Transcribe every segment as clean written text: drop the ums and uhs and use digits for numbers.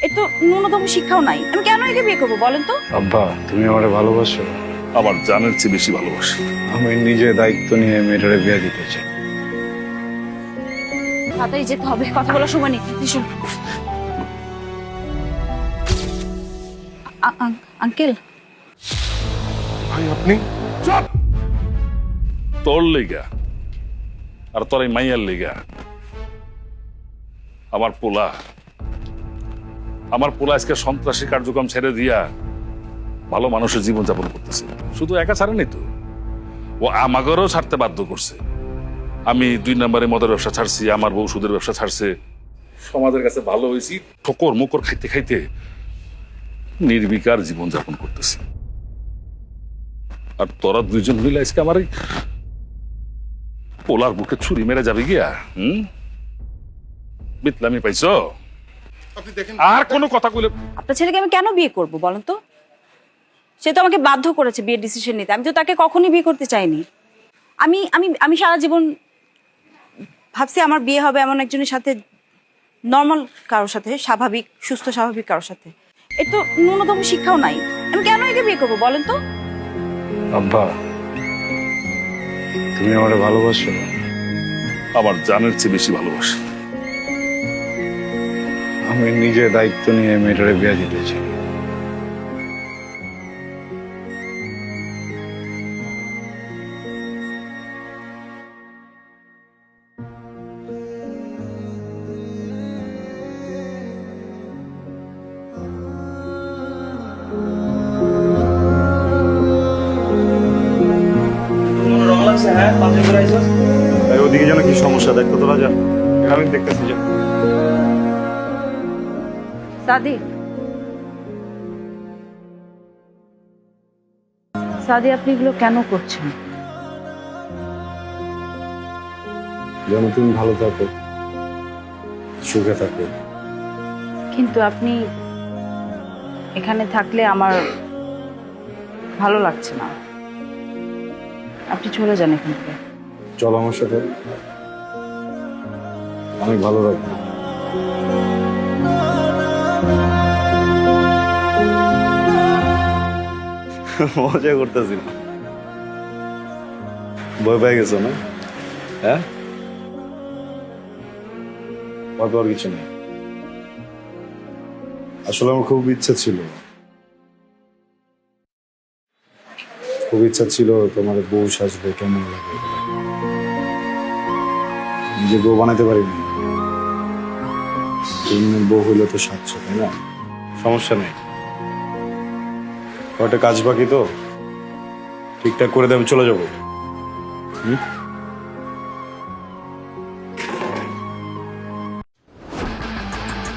এর তো ন্যূনতম শিক্ষাও নাই। আমি কেন একে বিয়ে করবো বলেন তো? আব্বা, তুমি আমারে ভালোবাসো? আমার জানের চেয়ে বেশি ভালোবাসি। আমি নিজে দায়িত্ব নিয়ে মেয়েটারে বিয়ে দিতে চাই। তাড়াতাড়ি যেতে হবে, কথা বলার সময় নেই। ভীষণ আঙ্কেল। ভাই আপনি? চুপ! তোর লেগা আর তোর এই মাইয়ার লেগা আমার পোলা আজকে সন্ত্রাসী কার্যক্রম ছেড়ে দিয়া ভালো মানুষের জীবন যাপন করতেছে। শুধু একা ছাড়েনি তো, ও আমাগরও ছাড়তে বাধ্য করছে। আমি 2 নম্বরে মদের ব্যবসা ছাড়ছি, আমার বউ সুদের ব্যবসা ছাড়ছে। সমাজের কাছে ভালো হয়েছি, ঠোকর মুকর খাইতে খাইতে নির্বিকার জীবন যাপন করতেছি। আর তোরা দুইজন মিলে আজকে আমার এই পোলার বুকে ছুরি মেরে যাবে গিয়া। বিতলামি পাইছ? আর কোনো কথা কইলে আপনার ছেলেকে আমি কেন বিয়ে করব বলেন তো? সে তো আমাকে বাধ্য করেছে বিয়ের ডিসিশন নিতে। আমি তো তাকে কখনোই বিয়ে করতে চাইনি। আমি আমি আমি সারা জীবন ভাবছি আমার বিয়ে হবে এমন একজনের সাথে, নর্মাল কারোর সাথে, স্বাভাবিক সুস্থ স্বাভাবিক কারোর সাথে। এর তো ন্যূনতম শিক্ষাও নাই। আমি কেন একে বিয়ে করবো বলেন তো? আব্বা, তুমি আমারে ভালোবাসো? আমার জানের চেয়ে বেশি ভালোবাসি। আমি নিজে দায়িত্ব নিয়ে মেয়েটারে বিয়ে দিতে চাই। ওদিকে যেন কি সমস্যা, দেখতো তোরা যা। আমি দেখতেছি যা। সাদি, সাদি আপনি এগুলো কেন করছেন? যেন তুমি ভালো থাকো, সুখে থাকো। কিন্তু আপনি এখানে থাকলে আমার ভালো লাগছে না। আপনি চলে যান এখান থেকে। চলো আমার সাথে, অনেক ভালো লাগবে। মজা করতেছি না, ভয় পেয়ে গেছো না? হ্যাঁ, ভয় পাওয়ার কিছু নেই। আসলে আমার খুব ইচ্ছা ছিল, তোমার বউ সাজলে কেমন লাগে। নিজে বউ বানাতে পারিনি, তিন বউ হইলে তো সাজছো, তাই না? সমস্যা নেই, কয়টা কাজ বাকি তো, ঠিকঠাক করে দিয়ে আমি চলে যাবো।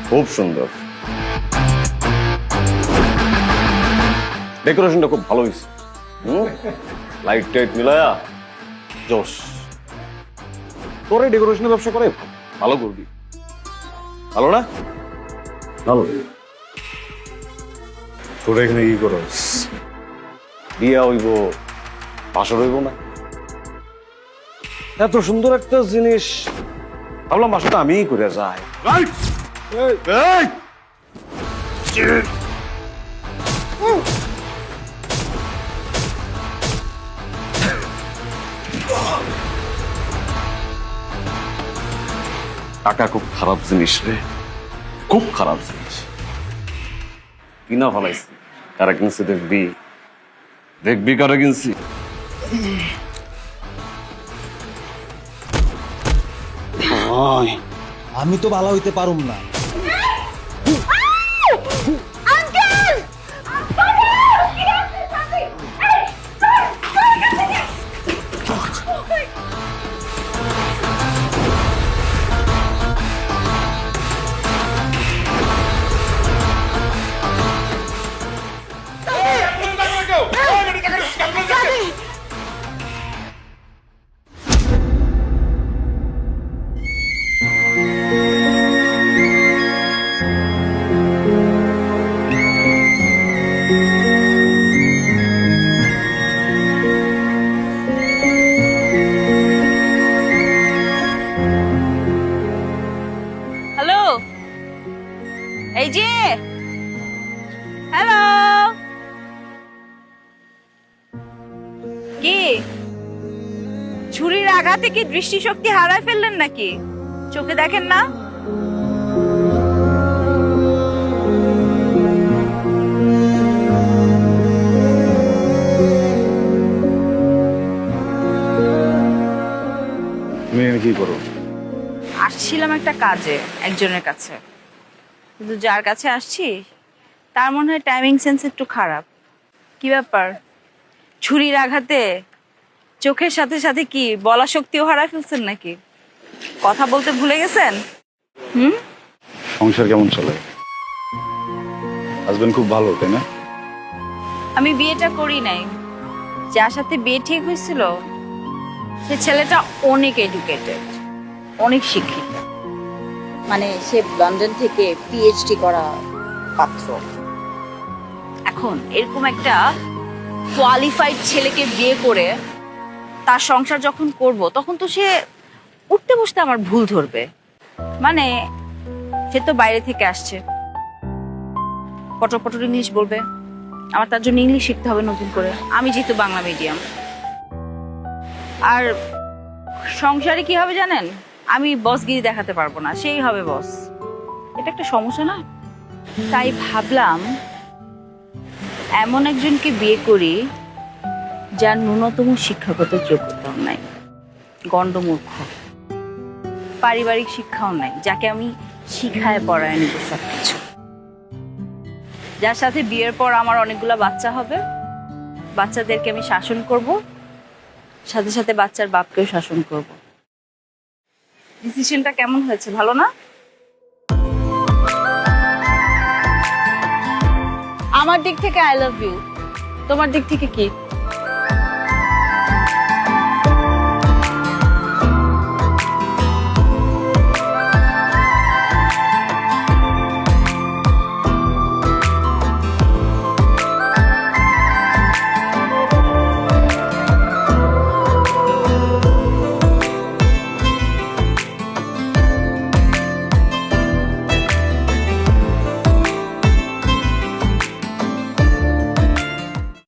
খুব সুন্দর, ডেকোরেশনটা খুব ভালো হয়েছে। লাইট টাইট মিলায়া জোশ। তোর এই ডেকোরেশনের ব্যবসা করে ভালো করবি, ভালো না? ভালো। তোরা এখানে কি করস? বিয়া হইব, বাসর হইব না? এত সুন্দর একটা জিনিস, ভাবলাম বাসরটা আমিই করে যাই। টাকা খুব খারাপ জিনিস রে, খুব খারাপ জিনিস। কিনা ফেলাইছি, কারা কিনছি দেখবি, দেখবি কারা কিনছি। আমি তো ভালো হইতে পারুম না। হ্যালো, কি ছুরির আঘাতে কি দৃষ্টিশক্তি হারায় ফেললেন নাকি? চোখে দেখেন না? তুমি এখানে কি করো? আসছিলাম একটা কাজে একজনের কাছে, কিন্তু যার কাছে আসছি তার মনে হয় টাইমিং সেন্স একটু খারাপ। কি ব্যাপার, ছুরির আঘাতে চোখের সাথে সাথে কি বলা শক্তিও হারায় ফেলছেন নাকি? কথা বলতে ভুলে গেছেন? সংসার কেমন চলে? হাজবেন্ড খুব ভালো, তাই না? আমি বিয়েটা করি নাই, যার সাথে বিয়ে ঠিক হয়েছিল সে ছেলেটা অনেক এডুকেটেড, অনেক শিক্ষিত, মানে সে লন্ডন থেকে পিএইচডি করা পাত্র। এখন এরকম একটা কোয়ালিফাইড ছেলেকে বিয়ে করে তার সংসার যখন করব, তখন তো সে উঠতে বসতে আমার ভুল ধরবে। মানে সে তো বাইরে থেকে আসছে, পটর পটর ইংলিশ বলবে, আমার তার জন্য ইংলিশ শিখতে হবে নতুন করে, আমি যেহেতু বাংলা মিডিয়াম। আর সংসারে কি হবে জানেন, আমি বসগিরি দেখাতে পারবো না, সেই হবে বস। এটা একটা সমস্যা না? তাই ভাবলাম এমন একজনকে বিয়ে করি যার ন্যূনতম শিক্ষাগত যোগ্যতাও নাই, গণ্ডমূর্খ, পারিবারিক শিক্ষাও নাই, যাকে আমি শিখায় পড়ায় নিব সবকিছু, যার সাথে বিয়ের পর আমার অনেকগুলো বাচ্চা হবে, বাচ্চাদেরকে আমি শাসন করব, সাথে সাথে বাচ্চার বাপকেও শাসন করব। ডিসিশনটা কেমন হয়েছে, ভালো না? আমার দিক থেকে আই লাভ ইউ, তোমার দিক থেকে কি?